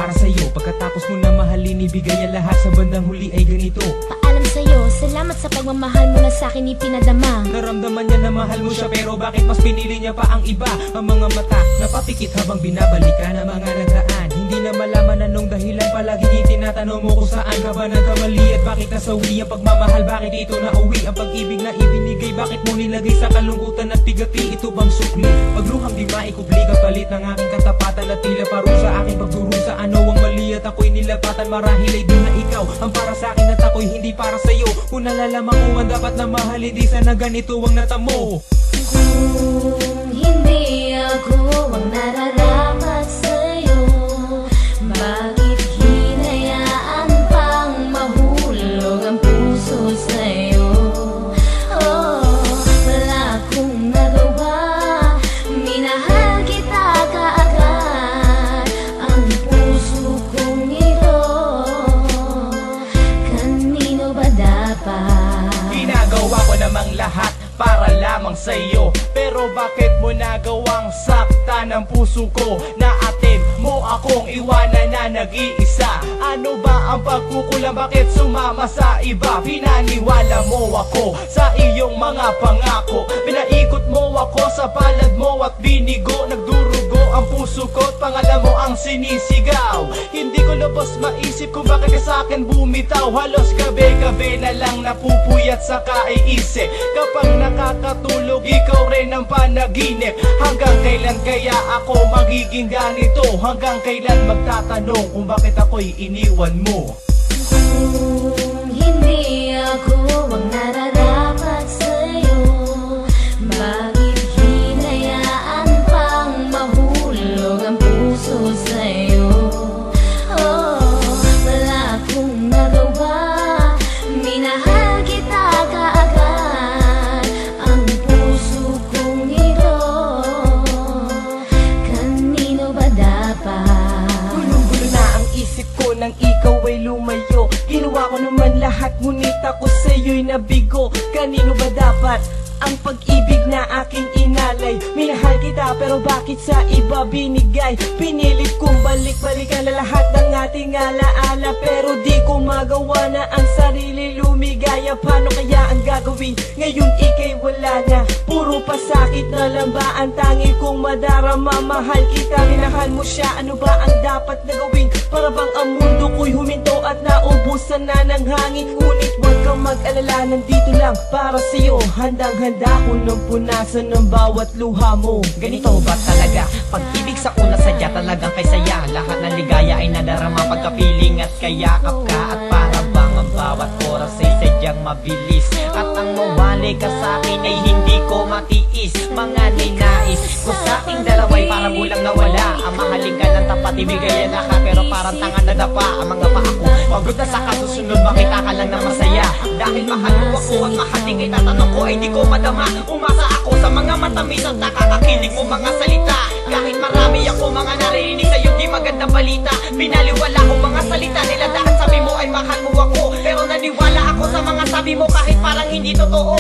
para sa'yo. Pagkatapos mo na mahalin, ibigay ang lahat, sa bandang huli ay ganito. Paalam sa'yo, salamat sa pagmamahal mo na sa'kin ipinadama. Naramdaman niya na mahal mo siya, pero bakit mas pinili niya pa ang iba? Ang mga mata napapikit habang binabalikan ang mga nagraan. Hindi na malaman anong dahilan, palaging itinatanong mo kung saan ka ba nagkamali at bakit nasawi ang pagmamahal, bakit ito nauwi ang pag-ibig na ibinigay, bakit mo nilagay sa kalungkutan at bigati, ito bang sukli? Pagluhang di maikubli, kapalit ng aking katapatan at tila parusa, aking pagdurusa, ano ang mali at ako'y nilapatan, marahil ay di na ikaw ang para sa akin at ako'y hindi para sa'yo. Kung nalalaman ko ang dapat na mahal, hindi sana ganito ang natamo. Kung hindi ako ang nararapat sa'yo, bakit hinayaan pang mahulog ang puso sa'yo? Oh, wala akong nagawa, minahal kita kaagad. Ang puso kong ito, kanino ba dapat? Ginagawa ko namang lahat para lamang sa'yo, pero bakit mo nagawang saktan ang puso ko? Naatin mo akong iwanan na nag-iisa. Ano ba ang pagkukulang? Bakit sumama sa iba? Pinaniwala mo ako sa iyong mga pangako, pinaikot mo ako sa palad mo at binigo. Nagdurugo ang puso ko at pangalan mo ang sinisigaw. Hindi ko lubos maisip kung bakit ka sa'kin bumitaw. Halos gabi-gabi na lang napupuyat sa kaiisip. Kapag nakakatulog, ikaw rin ang panaginip. Hanggang kailan kaya ako magiging ganito? Hanggang kailan magtatanong kung bakit ako'y iniwan mo? Kung hindi ako ang nararapat sa'yo, bakit hinayaan pang mahulog ang puso sa'yo? Oh, wala akong nagawa, minahal kita kaagad. Ang puso kong ito, kanino ba dapat? Gulo-gulo na ang isip ko nang ikaw ay lumayo. Ginawa ko naman lahat, ngunit ako sa'yo'y nabigo. Kanino ba dapat ang pag-ibig na aking inalay? Minahal kita pero bakit sa iba binigay? Pinilit kong balik-balikan na lahat ng ating alaala, pero di ko magawa na ang sarili lumigaya. Paano kaya ang gagawin? Ngayon ika'y wala na, puro pasakit na lang ba ang tanging kong madarama? Mahal kita, minahal mo siya, ano ba ang dapat na gawin? Para bang ang mundo ko'y huminto at naubusan na ng hangin. Ngunit huwag kang mag-alala, nandito lang para sa'yo. Handang-handa ko nang punasan ng bawat luha mo. Ganito ba talaga? Pag-ibig sa una sadya talagang kay saya. Lahat ng ligaya ay nadarama pagkapiling at kayakap ka. At para bang ang bawat oras ay sadyang mabilis. At ang mawali ka sa akin ay hindi ko matiis. Mga ninais ko sa aking dalaway para bulang nawala. Ang mahalin ka ng tapat, ibigay na ka, pero parang tanga na dapa ang mga paa ko. Pagod na sa kasusunod, makita ka lang na masaya. Dahil mahal mo ako at mahaling kay tatanong ko ay di ko madama. Umasa ako sa mga matamis at nakakakilig mo mga salita. Kahit marami ako mga naririnig sa'yo di maganda balita, pinaliwala ko mga salita nila dahil sabi mo ay mahal mo ako. Pero naniwala ako sa mga sabi mo kahit parang hindi totoo.